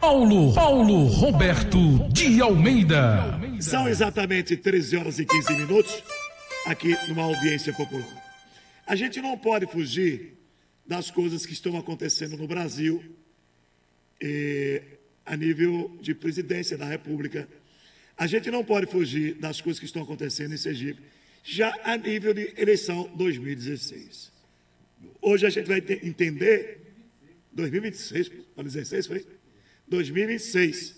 Paulo Roberto de Almeida. São exatamente 13 horas e 15 minutos aqui numa audiência popular. A gente não pode fugir das coisas que estão acontecendo no Brasil a nível de presidência da República. A gente não pode fugir das coisas que estão acontecendo em Sergipe, já a nível de eleição 2016. Hoje a gente vai entender 2026, para 16 foi? 2026.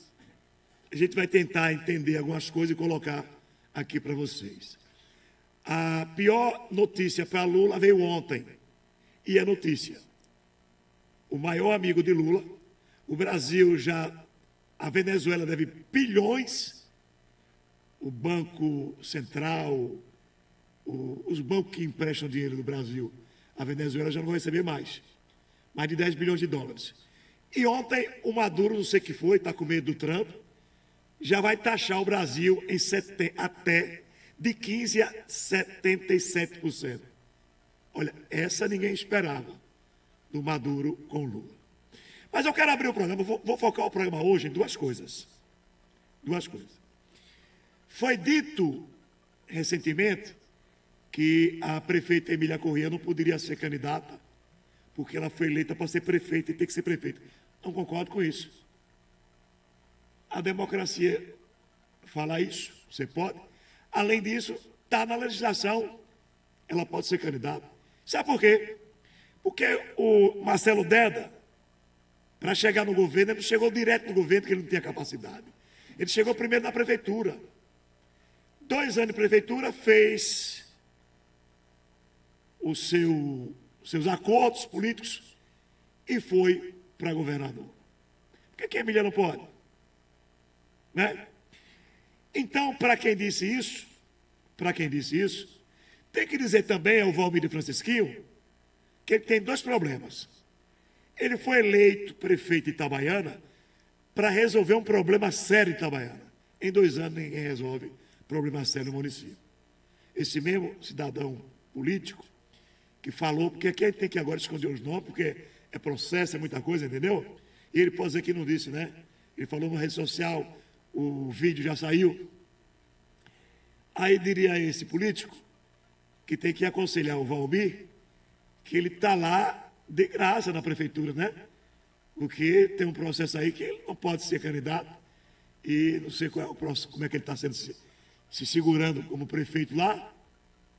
A gente vai tentar entender algumas coisas e colocar aqui para vocês. A pior notícia para Lula veio ontem. E a notícia: o maior amigo de Lula, o Brasil a Venezuela deve bilhões, o Banco Central, os bancos que emprestam dinheiro do Brasil, a Venezuela já não vai receber mais de 10 bilhões de dólares. E ontem o Maduro, não sei o que foi, está com medo do Trump, já vai taxar o Brasil até de 15% a 77%. Olha, essa ninguém esperava do Maduro com Lula. Mas eu quero abrir o programa, vou focar o programa hoje em duas coisas. Foi dito recentemente que a prefeita Emília Corrêa não poderia ser candidata porque ela foi eleita para ser prefeita e tem que ser prefeita. Não concordo com isso. A democracia fala isso, você pode. Além disso, está na legislação, ela pode ser candidata. Sabe por quê? Porque o Marcelo Deda, para chegar no governo, ele não chegou direto no governo, porque ele não tinha capacidade. Ele chegou primeiro na prefeitura. 2 anos de prefeitura, fez os seus acordos políticos e foi para governador. Por que a Emília não pode? Né? Então, para quem disse isso, tem que dizer também ao Valmir de Francisquinho que ele tem 2 problemas. Ele foi eleito prefeito de Itabaiana para resolver um problema sério em Itabaiana. Em 2 anos ninguém resolve problema sério no município. Esse mesmo cidadão político que falou, porque aqui a gente tem que agora esconder os nomes, porque é processo, é muita coisa, entendeu? E ele pode dizer que não disse, né? Ele falou na rede social, o vídeo já saiu. Aí diria esse político que tem que aconselhar o Valmir que ele está lá de graça na prefeitura, né? Porque tem um processo aí que ele não pode ser candidato e não sei qual é o processo, como é que ele está se segurando como prefeito lá,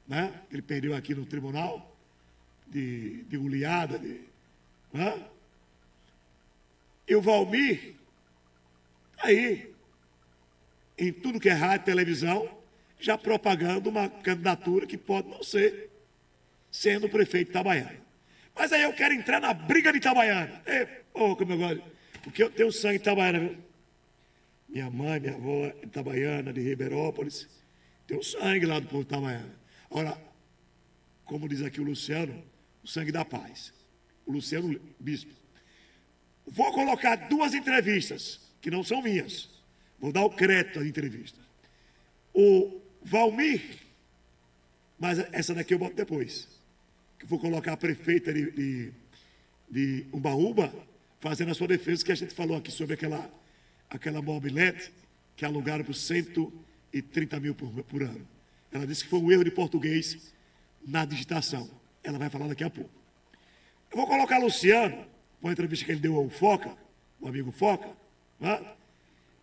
né? Ele perdeu aqui no tribunal de goleada, né? E o Valmir, aí, em tudo que é rádio, televisão, já propagando uma candidatura que pode não ser, sendo prefeito de Itabaiana. Mas aí eu quero entrar na briga de Itabaiana. Como eu gosto, porque eu tenho sangue de Itabaiana, viu? Minha mãe, minha avó é itabaiana, de Ribeirópolis. Tenho sangue lá do povo de Itabaiana. Ora, como diz aqui o Luciano, o sangue da paz. O Luciano Bispo. Vou colocar 2 entrevistas, que não são minhas. Vou dar o crédito às entrevistas. O Valmir, mas essa daqui eu boto depois. Que vou colocar a prefeita de Umbaúba fazendo a sua defesa, que a gente falou aqui sobre aquela mobilete que alugaram por 130 mil por ano. Ela disse que foi um erro de português na digitação. Ela vai falar daqui a pouco. Eu vou colocar Luciano, uma entrevista que ele deu ao Foca, o amigo Foca, né?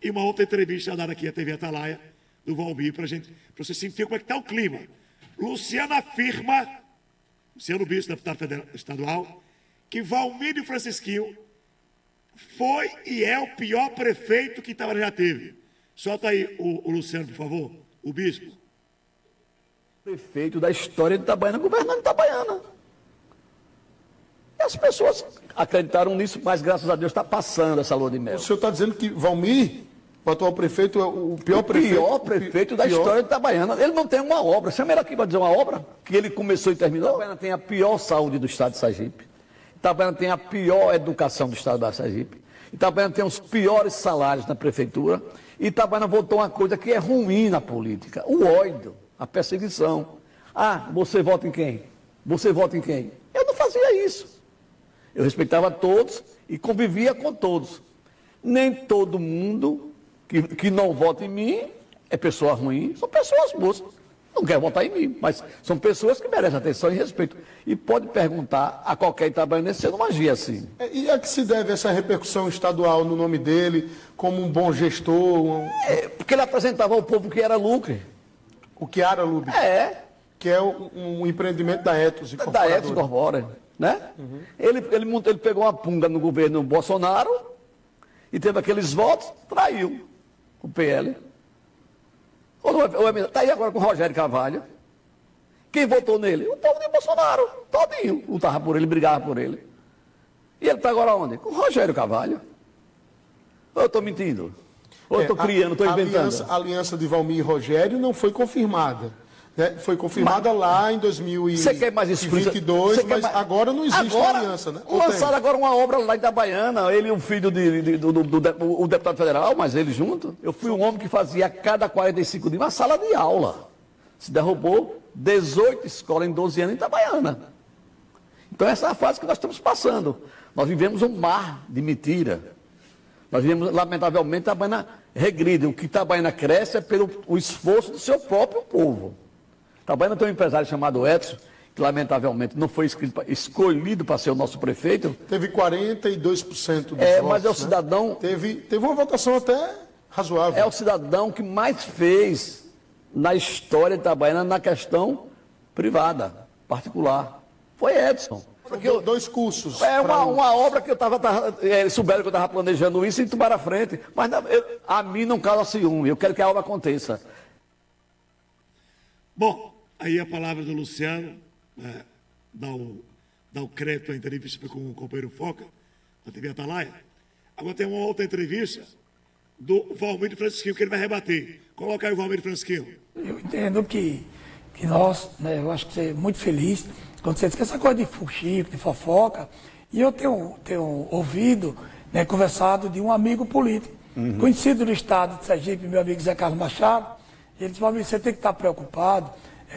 E uma outra entrevista dada aqui à TV Atalaia, do Valmir, para você sentir como é que está o clima. Luciano afirma, Luciano Bispo, deputado estadual, que Valmir de Francisquinho foi e é o pior prefeito que Itabaiana já teve. Solta aí o Luciano, por favor, o Bispo. Prefeito da história de Itabaiana, governando Itabaiana. E as pessoas acreditaram nisso, mas graças a Deus está passando essa lua de mel. O senhor está dizendo que Valmir, o atual prefeito, é o pior prefeito? O pior prefeito da história de Itabaiana. Ele não tem uma obra. Chama ele aqui para dizer uma obra que ele começou e terminou. Itabaiana tem a pior saúde do estado de Sergipe. Itabaiana tem a pior educação do estado da Sergipe. Itabaiana tem os piores salários na prefeitura. Itabaiana votou uma coisa que é ruim na política: o ódio, a perseguição. Ah, você vota em quem? Você vota em quem? Eu não fazia isso. Eu respeitava todos e convivia com todos. Nem todo mundo que não vota em mim é pessoa ruim, são pessoas boas. Não quer votar em mim, mas são pessoas que merecem atenção e respeito. E pode perguntar a qualquer itabaianense se eu não agir assim. E a que se deve essa repercussão estadual no nome dele, como um bom gestor? Porque ele apresentava ao povo que era lucre. O Chiara Lube, que é um empreendimento da Ethos Incorporadora. Da Ethos Incorporadora, né? Uhum. Ele pegou uma punga no governo Bolsonaro e teve aqueles votos, traiu o PL. Está aí agora com o Rogério Carvalho. Quem votou nele? O povo de Bolsonaro, todinho. Lutava por ele, brigava por ele. E ele está agora onde? Com o Rogério Carvalho. Ou eu estou mentindo? Ou eu estou criando, estou inventando? A aliança de Valmir e Rogério não foi confirmada. Né? Foi confirmada lá em 2022, mas agora não existe uma aliança. Né? Lançaram agora uma obra lá em Itabaiana, ele e o filho do deputado federal, mas ele junto. Eu fui um homem que fazia a cada 45 dias uma sala de aula. Se derrubou 18 escolas em 12 anos em Itabaiana. Então essa é a fase que nós estamos passando. Nós vivemos um mar de mentira. Nós vivemos, lamentavelmente, Itabaiana regride. O que Itabaiana cresce é pelo esforço do seu próprio povo. Itabaiana tem um empresário chamado Edson, que lamentavelmente não foi escolhido para ser o nosso prefeito. Teve 42% dos votos. Mas é o cidadão... Teve uma votação até razoável. É o cidadão que mais fez na história de Itabaiana na questão privada, particular. Foi Edson. Dois cursos. Uma obra que eu souberam que eu estava planejando isso e tomaram à frente. Mas a mim não causa ciúme, eu quero que a obra aconteça. Bom, aí a palavra do Luciano, dá o crédito à entrevista com o companheiro Foca, da TV Atalaia. Agora tem uma outra entrevista do Valmir Francisquinho, que ele vai rebater. Coloca aí o Valmir Francisquinho. Eu entendo que nós, né, eu acho que você é muito feliz quando você diz que essa coisa de fuxico, de fofoca, e eu tenho ouvido, né, conversado de um amigo político, conhecido do estado de Sergipe, meu amigo Zé Carlos Machado. Ele disse: Valmir, você tem que estar preocupado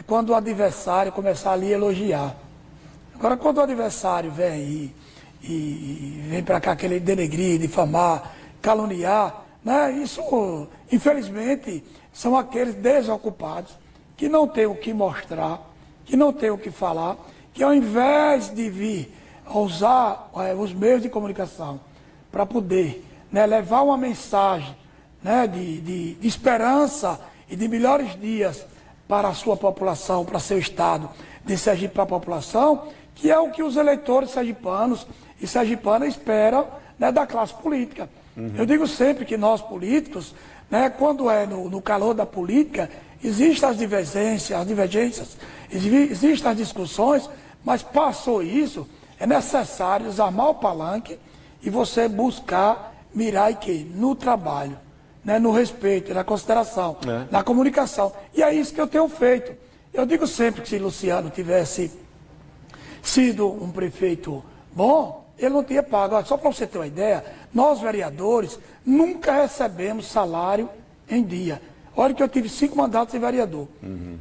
quando o adversário começar a lhe elogiar. Agora, quando o adversário vem e vem para cá querer denegrir, difamar, caluniar, né, isso, infelizmente, são aqueles desocupados que não têm o que mostrar, que não têm o que falar, que ao invés de vir a usar os meios de comunicação para poder, né, levar uma mensagem, né, de esperança e de melhores dias para a sua população, para seu estado, de Sergipe para a população, que é o que os eleitores sergipanos e sergipanas esperam, né, da classe política. Eu digo sempre que nós políticos, né, quando é no calor da política, existem as divergências, existem as discussões, mas passou isso, é necessário desarmar o palanque e você buscar mirar no trabalho, né, no respeito, na consideração, na comunicação. E é isso que eu tenho feito. Eu digo sempre que se Luciano tivesse sido um prefeito bom, ele não tinha pago. Olha, só para você ter uma ideia, nós vereadores nunca recebemos salário em dia. Olha que eu tive 5 mandatos de vereador.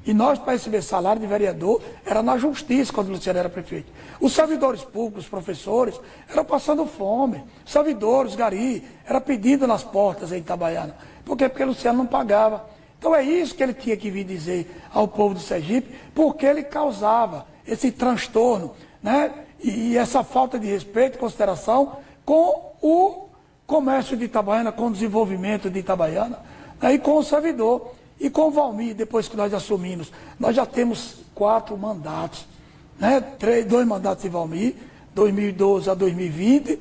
E nós, para receber salário de vereador, era na justiça quando o Luciano era prefeito. Os servidores públicos, os professores, eram passando fome. Os servidores, gari, era pedindo nas portas em Itabaiana. Por quê? Porque o Luciano não pagava. Então é isso que ele tinha que vir dizer ao povo de Sergipe, porque ele causava esse transtorno, né? E essa falta de respeito e consideração com o comércio de Itabaiana, com o desenvolvimento de Itabaiana, aí com o servidor e com o Valmir, depois que nós assumimos. Nós já temos 4 mandatos, né? 2 mandatos de Valmir, 2012 a 2020,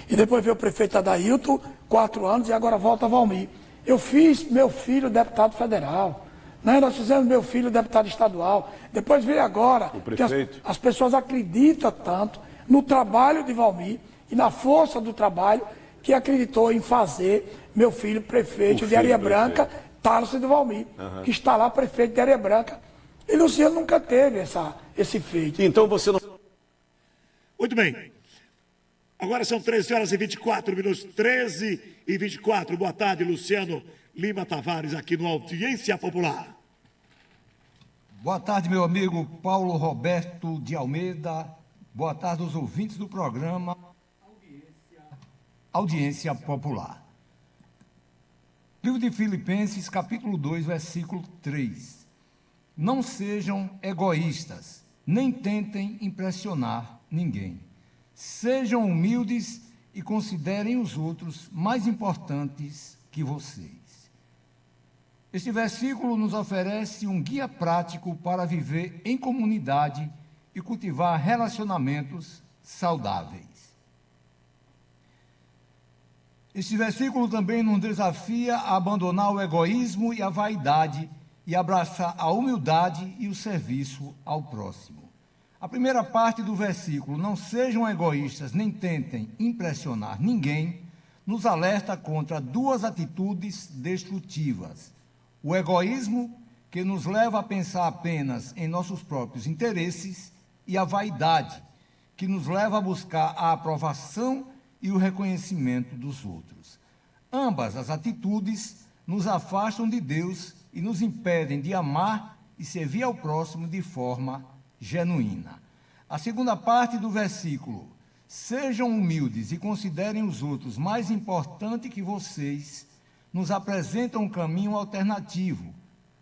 e depois veio o prefeito Adailton, 4 anos, e agora volta Valmir. Eu fiz meu filho deputado federal, né? Nós fizemos meu filho deputado estadual, depois veio agora, que as pessoas acreditam tanto no trabalho de Valmir e na força do trabalho, que acreditou em fazer meu filho prefeito de Areia Branca, Tarso de Valmir, que está lá prefeito de Areia Branca. E Luciano nunca teve esse feito. Então você não... Muito bem. Agora são 13 horas e 24 minutos, 13 e 24. Boa tarde, Luciano Lima Tavares, aqui no Audiência Popular. Boa tarde, meu amigo Paulo Roberto de Almeida. Boa tarde aos ouvintes do programa audiência popular. Livro de Filipenses, capítulo 2, versículo 3. Não sejam egoístas, nem tentem impressionar ninguém. Sejam humildes e considerem os outros mais importantes que vocês. Este versículo nos oferece um guia prático para viver em comunidade e cultivar relacionamentos saudáveis. Este versículo também nos desafia a abandonar o egoísmo e a vaidade e abraçar a humildade e o serviço ao próximo. A primeira parte do versículo, não sejam egoístas nem tentem impressionar ninguém, nos alerta contra duas atitudes destrutivas. O egoísmo, que nos leva a pensar apenas em nossos próprios interesses, e a vaidade, que nos leva a buscar a aprovação e o reconhecimento dos outros. Ambas as atitudes nos afastam de Deus e nos impedem de amar e servir ao próximo de forma genuína. A segunda parte do versículo, sejam humildes e considerem os outros mais importantes que vocês, nos apresenta um caminho alternativo,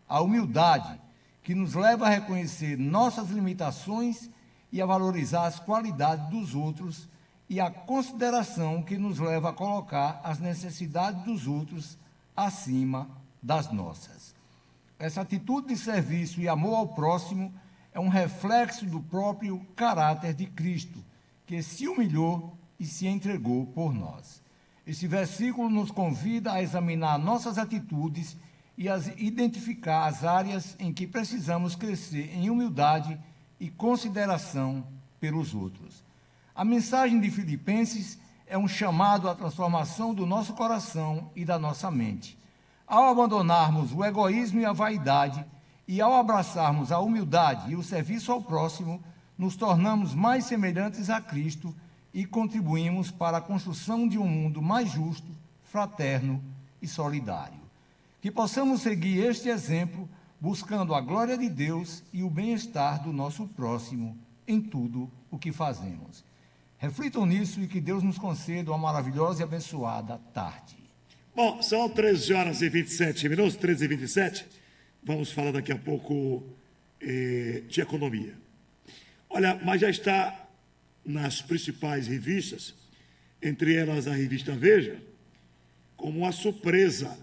a humildade, que nos leva a reconhecer nossas limitações e a valorizar as qualidades dos outros, e a consideração, que nos leva a colocar as necessidades dos outros acima das nossas. Essa atitude de serviço e amor ao próximo é um reflexo do próprio caráter de Cristo, que se humilhou e se entregou por nós. Este versículo nos convida a examinar nossas atitudes e a identificar as áreas em que precisamos crescer em humildade e consideração pelos outros. A mensagem de Filipenses é um chamado à transformação do nosso coração e da nossa mente. Ao abandonarmos o egoísmo e a vaidade, e ao abraçarmos a humildade e o serviço ao próximo, nos tornamos mais semelhantes a Cristo e contribuímos para a construção de um mundo mais justo, fraterno e solidário. Que possamos seguir este exemplo, buscando a glória de Deus e o bem-estar do nosso próximo em tudo o que fazemos. Reflitam nisso e que Deus nos conceda uma maravilhosa e abençoada tarde. Bom, são 13 horas e 27 minutos, 13 e 27. Vamos falar daqui a pouco de economia. Olha, mas já está nas principais revistas, entre elas a revista Veja, como uma surpresa.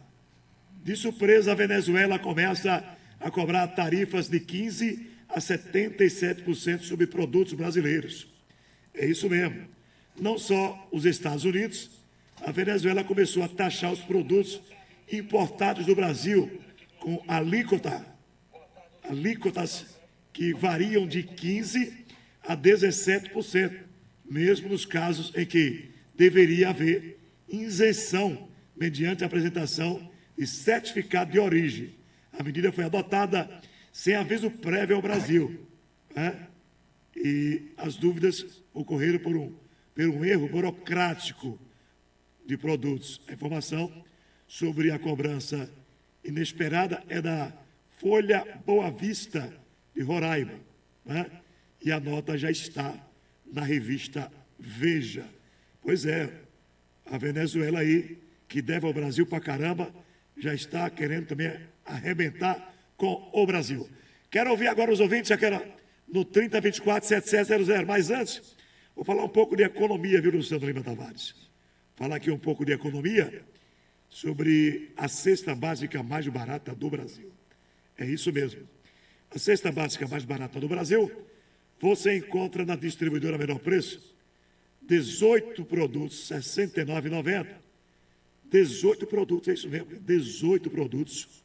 De surpresa, a Venezuela começa a cobrar tarifas de 15% a 77% sobre produtos brasileiros. É isso mesmo. Não só os Estados Unidos, a Venezuela começou a taxar os produtos importados do Brasil com alíquotas que variam de 15% a 17%, mesmo nos casos em que deveria haver isenção mediante a apresentação de certificado de origem. A medida foi adotada sem aviso prévio ao Brasil, né? E as dúvidas ocorreram por um erro burocrático de produtos. A informação sobre a cobrança inesperada é da Folha Boa Vista, de Roraima, né? E a nota já está na revista Veja. Pois é, a Venezuela aí, que deve ao Brasil pra caramba, já está querendo também arrebentar com o Brasil. Quero ouvir agora os ouvintes, já quero no 3024-7700. Mas antes, vou falar um pouco de economia, viu, Luciano Lima Tavares? Falar aqui um pouco de economia sobre a cesta básica mais barata do Brasil. É isso mesmo. A cesta básica mais barata do Brasil, você encontra na distribuidora menor preço, 18 produtos, R$ 69,90. 18 produtos, é isso mesmo, 18 produtos,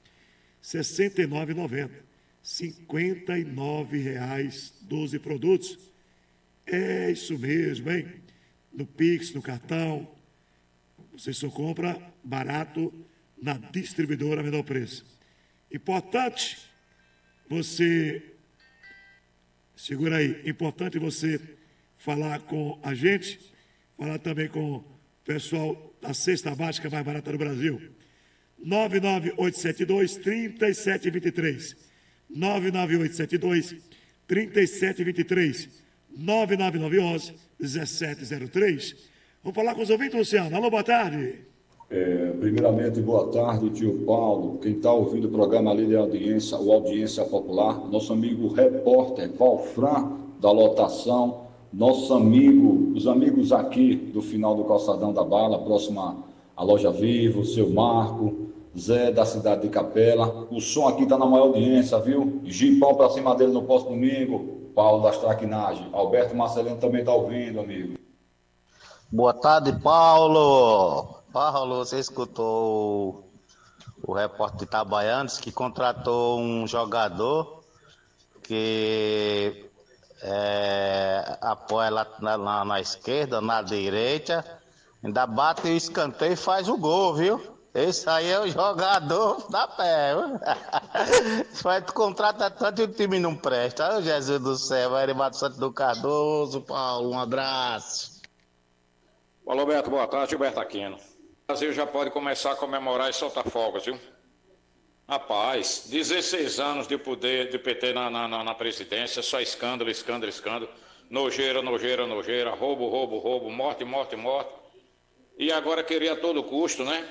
R$ 69,90. R$ 59,00, 12 produtos. É isso mesmo, hein? No Pix, no cartão, você só compra barato na distribuidora menor preço. Importante você, segura aí, importante você falar com a gente, falar também com o pessoal da cesta básica mais barata do Brasil. 99872-3723. 99872-3723. 99911-1703. Vamos falar com os ouvintes, Luciano. Alô, boa tarde. Primeiramente, boa tarde, tio Paulo. Quem está ouvindo o programa Líder Audiência, o Audiência Popular, nosso amigo repórter Valfran, da lotação, nosso amigo, os amigos aqui do final do Calçadão da Bala, próxima à Loja Vivo, seu Marco, Zé da cidade de Capela. O som aqui está na maior audiência, viu? Gipão para cima dele no próximo domingo. Paulo das Traquinagens. Alberto Marcelino também está ouvindo, amigo. Boa tarde, Paulo. Paulo, você escutou o repórter de Itabaianas que contratou um jogador que apoia lá na esquerda, na direita, ainda bate o escanteio e faz o gol, viu? Esse aí é o jogador da pé, viu? Vai contrata tanto e o time não presta. Ô, Jesus do céu, vai Erimato Santos do Cardoso, Paulo, um abraço. Alô, Alberto, boa tarde, Gilberto Aquino. O Brasil já pode começar a comemorar e soltar fogos, viu? Rapaz, 16 anos de poder de PT na presidência, só escândalo, escândalo, escândalo. Nojeira, nojeira, nojeira, roubo, roubo, roubo, morte, morte, morte. E agora queria a todo custo, né?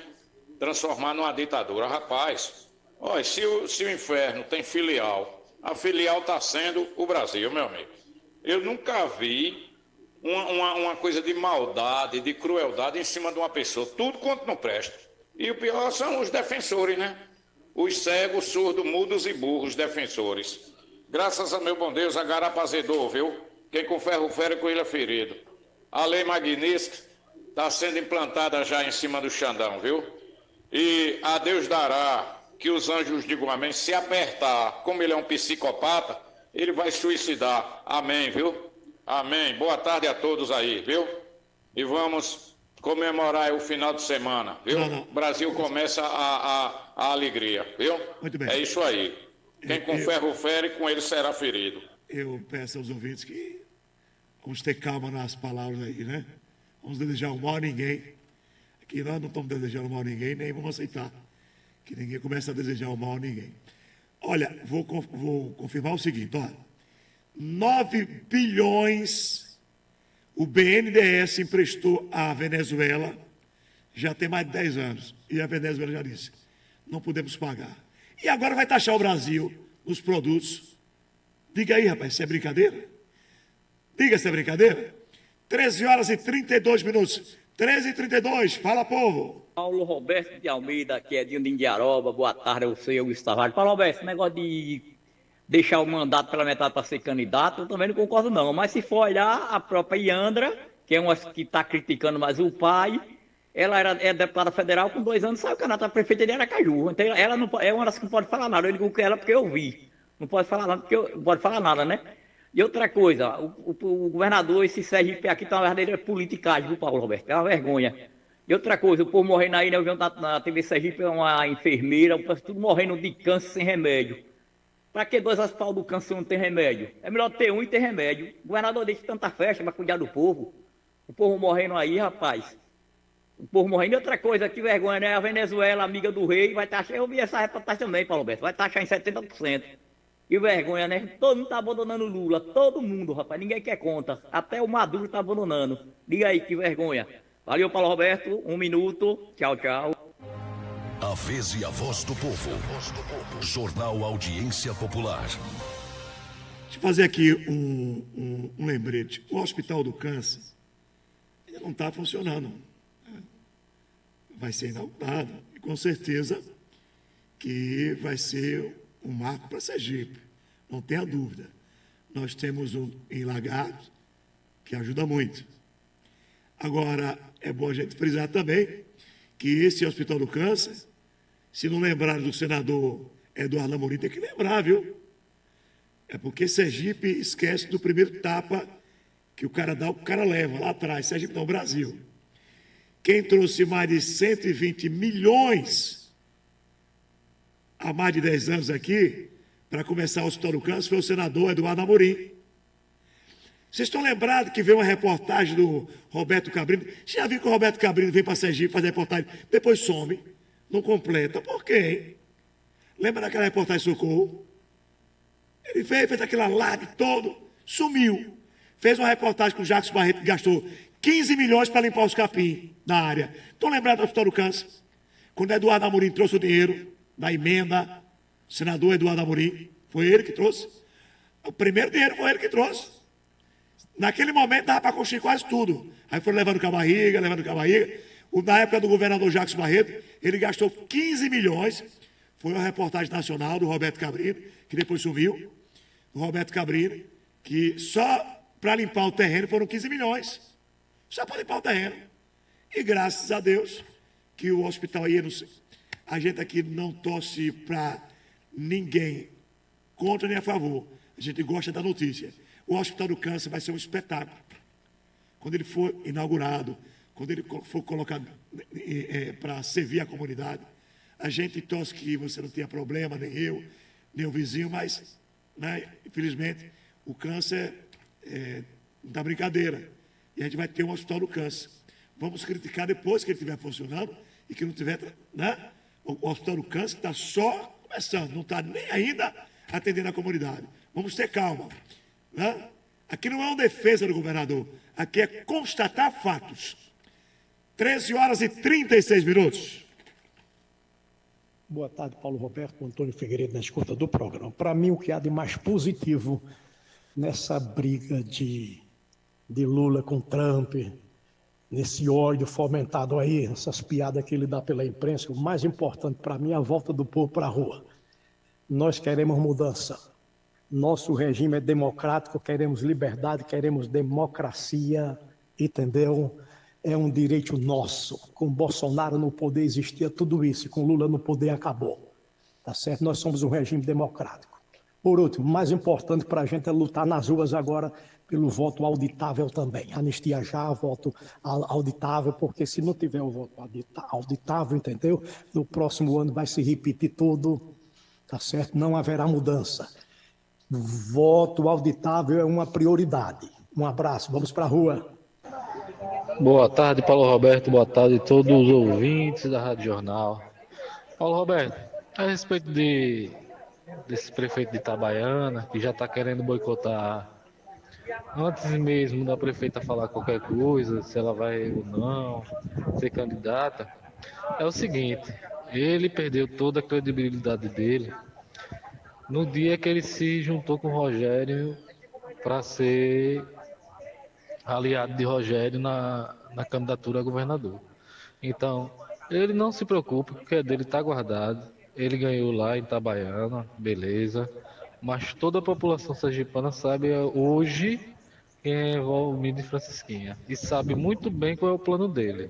Transformar numa ditadura. Rapaz, olha, se o inferno tem filial, a filial está sendo o Brasil, meu amigo. Eu nunca vi uma coisa de maldade, de crueldade em cima de uma pessoa. Tudo quanto não presta. E o pior são os defensores, né? Os cegos, surdos, mudos e burros defensores. Graças a meu bom Deus, a garapa azedou, viu? Quem com ferro fere, com ilha ferido. A lei Magnitsky está sendo implantada já em cima do Xandão, viu? E a Deus dará que os anjos digam amém. Se apertar, como ele é um psicopata, ele vai suicidar. Amém, viu? Amém. Boa tarde a todos aí, viu? E vamos comemorar o final de semana, viu? O Brasil começa a alegria, viu? Muito bem. É isso aí. Quem com ferro fere, com ele será ferido. Eu peço aos ouvintes que vamos ter calma nas palavras aí, né? Vamos desejar o mal a ninguém. Aqui nós não estamos desejando mal a ninguém, nem vamos aceitar que ninguém comece a desejar o mal a ninguém. Olha, vou confirmar o seguinte, olha. 9 bilhões o BNDES emprestou à Venezuela já tem mais de 10 anos. E a Venezuela já disse, não podemos pagar. E agora vai taxar o Brasil nos produtos. Diga aí, rapaz, se é brincadeira? Diga se é brincadeira. 13 horas e 32 minutos. 13h32, fala, povo. Paulo Roberto de Almeida, que é de Indiaroba. Boa tarde, eu sou Gustavo. Paulo Roberto, esse negócio de deixar o mandato pela metade para ser candidato, eu também não concordo não. Mas se for olhar, a própria Iandra, que é uma que está criticando mais o pai, ela é deputada federal, com 2 anos saiu candidata a prefeita de Aracaju. Então ela não, é uma das que não pode falar nada. Eu digo com ela porque eu vi. Não pode falar nada, não pode falar nada, né? E outra coisa, o governador, esse Sergipe aqui está uma verdadeira politicagem, viu, Paulo Roberto? É uma vergonha. E outra coisa, o povo morrendo aí, né? Eu vi na TV Sergipe, uma enfermeira, o povo tudo morrendo de câncer sem remédio. Para que 2 hospitais do câncer não tem remédio? É melhor ter um e ter remédio. O governador deixa tanta festa para cuidar do povo. O povo morrendo aí, rapaz. O povo morrendo. E outra coisa, que vergonha, né? A Venezuela, amiga do rei, vai taxar. Eu vi essa reportagem também, Paulo Roberto. Vai taxar em 70%. Que vergonha, né? Todo mundo tá abandonando o Lula. Todo mundo, rapaz. Ninguém quer conta. Até o Maduro tá abandonando. Diga aí, que vergonha. Valeu, Paulo Roberto. 1 minuto. Tchau, tchau. A vez e a voz do povo. Jornal Audiência Popular. Deixa eu fazer aqui um lembrete. O Hospital do Câncer ainda não está funcionando. Vai ser inaugurado. E com certeza que vai ser um marco para Sergipe. Não tenha dúvida. Nós temos um em Lagarto, que ajuda muito. Agora, é bom a gente frisar também que esse Hospital do Câncer, se não lembrarem do senador Eduardo Amorim, tem que lembrar, viu? É porque Sergipe esquece do primeiro tapa que o cara dá, o cara leva lá atrás. Sergipe não, Brasil. Quem trouxe mais de 120 milhões há mais de 10 anos aqui, para começar o Hospital do Câncer, foi o senador Eduardo Amorim. Vocês estão lembrados que veio uma reportagem do Roberto Cabrini? Você já viu que o Roberto Cabrini vem para Sergipe fazer reportagem, depois some, não completa. Por quê, hein? Lembra daquela reportagem Socorro? Ele veio, fez aquele alarde todo, sumiu. Fez uma reportagem com o Jacques Barreto, que gastou 15 milhões para limpar os capim na área. Estão lembrados do Hospital do Câncer? Quando Eduardo Amorim trouxe o dinheiro da emenda, o senador Eduardo Amorim, foi ele que trouxe. O primeiro dinheiro foi ele que trouxe. Naquele momento dava para construir quase tudo. Aí foram levando com a barriga. Na época do governador Jacques Barreto, ele gastou 15 milhões. Foi uma reportagem nacional do Roberto Cabrini, que depois sumiu. Do Roberto Cabrini, que só para limpar o terreno foram 15 milhões. Só para limpar o terreno. E graças a Deus que o hospital ia... A gente aqui não torce para ninguém, contra nem a favor. A gente gosta da notícia. O Hospital do Câncer vai ser um espetáculo. Quando ele for inaugurado, quando ele for colocado para servir a comunidade, a gente torce que você não tenha problema, nem eu, nem o vizinho, mas, né, infelizmente, o câncer não dá brincadeira. E a gente vai ter um Hospital do Câncer. Vamos criticar depois que ele estiver funcionando e que não tiver, né? O Hospital do Câncer está só começando, não está nem ainda atendendo a comunidade. Vamos ter calma, né? Aqui não é uma defesa do governador, aqui é constatar fatos. 13 horas e 36 minutos. Boa tarde, Paulo Roberto, Antônio Figueiredo, na escuta do programa. Para mim, o que há de mais positivo nessa briga de Lula com Trump, nesse ódio fomentado aí, essas piadas que ele dá pela imprensa, o mais importante para mim é a volta do povo para a rua. Nós queremos mudança. Nosso regime é democrático, queremos liberdade, queremos democracia, entendeu? É um direito nosso. Com Bolsonaro no poder existia tudo isso, e com Lula no poder acabou. Tá certo? Nós somos um regime democrático. Por último, o mais importante para a gente é lutar nas ruas agora pelo voto auditável também. Anistia já, voto auditável, porque se não tiver o voto auditável, entendeu? No próximo ano vai se repetir tudo, tá certo? Não haverá mudança. Voto auditável é uma prioridade. Um abraço, vamos para a rua. Boa tarde, Paulo Roberto, boa tarde a todos os ouvintes da Rádio Jornal. Paulo Roberto, a respeito desse prefeito de Itabaiana, que já está querendo boicotar, antes mesmo da prefeita falar qualquer coisa, se ela vai ou não ser candidata, é o seguinte: ele perdeu toda a credibilidade dele no dia que ele se juntou com o Rogério para ser aliado de Rogério na candidatura a governador. Então, ele não se preocupe, porque dele está guardado. Ele ganhou lá em Itabaiana, beleza. Mas toda a população sergipana sabe hoje quem é Valmir de Francisquinha. E sabe muito bem qual é o plano dele.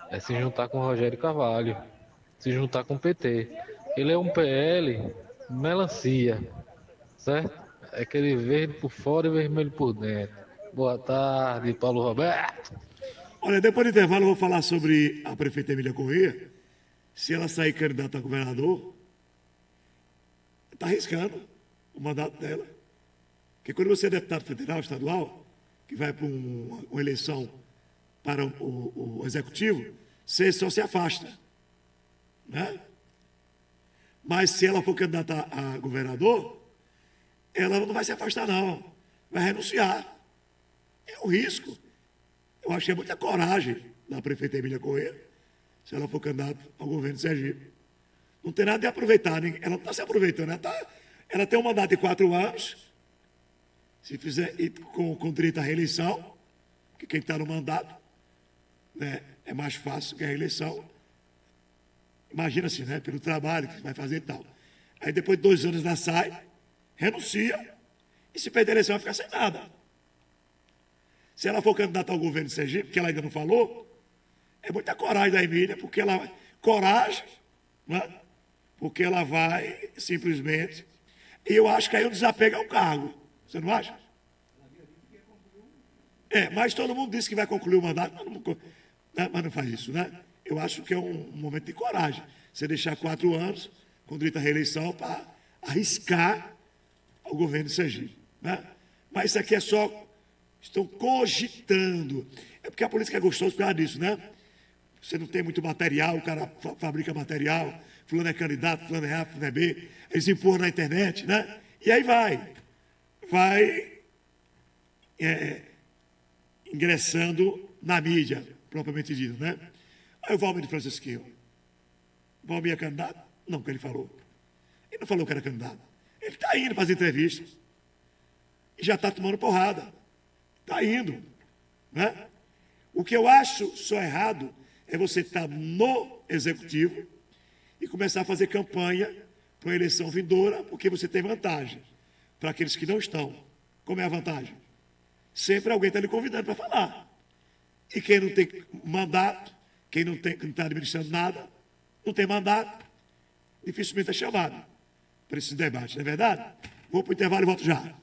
É se juntar com o Rogério Carvalho, se juntar com o PT. Ele é um PL melancia, certo? É aquele verde por fora e vermelho por dentro. Boa tarde, Paulo Roberto. Olha, depois do intervalo eu vou falar sobre a prefeita Emília Corrêa. Se ela sair candidata a governador, está arriscando o mandato dela. Porque quando você é deputado federal, estadual, que vai para uma eleição para o executivo, você só se afasta, né? Mas se ela for candidata a governador, ela não vai se afastar, não. Vai renunciar. É um risco. Eu acho que é muita coragem da prefeita Emília Corrêa, se ela for candidata ao governo de Sergipe. Não tem nada de aproveitar. Ela não está se aproveitando. Ela tem um mandato de 4 anos. Se fizer com direito à reeleição, porque quem está no mandato, né, é mais fácil que a reeleição. Imagina assim, né, pelo trabalho que vai fazer e tal. Aí depois de 2 anos ela sai, renuncia, e se perder a eleição vai ficar sem nada. Se ela for candidata ao governo de Sergipe, que ela ainda não falou, é muita coragem da Emília, porque ela... Coragem, né? Porque ela vai simplesmente... E eu acho que aí o desapego é o cargo. Você não acha? Mas todo mundo disse que vai concluir o mandato, mas não faz isso, né? Eu acho que é um momento de coragem. Você deixar 4 anos com direito à reeleição para arriscar o governo de Sergipe, né? Mas isso aqui é só... Estão cogitando. É porque a política é gostosa por causa disso, né? Você não tem muito material, o cara fabrica material, fulano é candidato, fulano é A, fulano é B, eles empurram na internet, né? E aí vai ingressando na mídia, propriamente dito, né? Aí o Valmir de Francisquinho. O Valmir é candidato? Não, que ele falou. Ele não falou que era candidato. Ele está indo para as entrevistas. E já está tomando porrada. Está indo. Né? O que eu acho só errado é você estar no executivo e começar a fazer campanha para uma eleição vindoura, porque você tem vantagem. Para aqueles que não estão, como é a vantagem? Sempre alguém está lhe convidando para falar. E quem não tem mandato, quem não está administrando nada, não tem mandato, dificilmente é chamado para esse debate, não é verdade? Vou para o intervalo e volto já.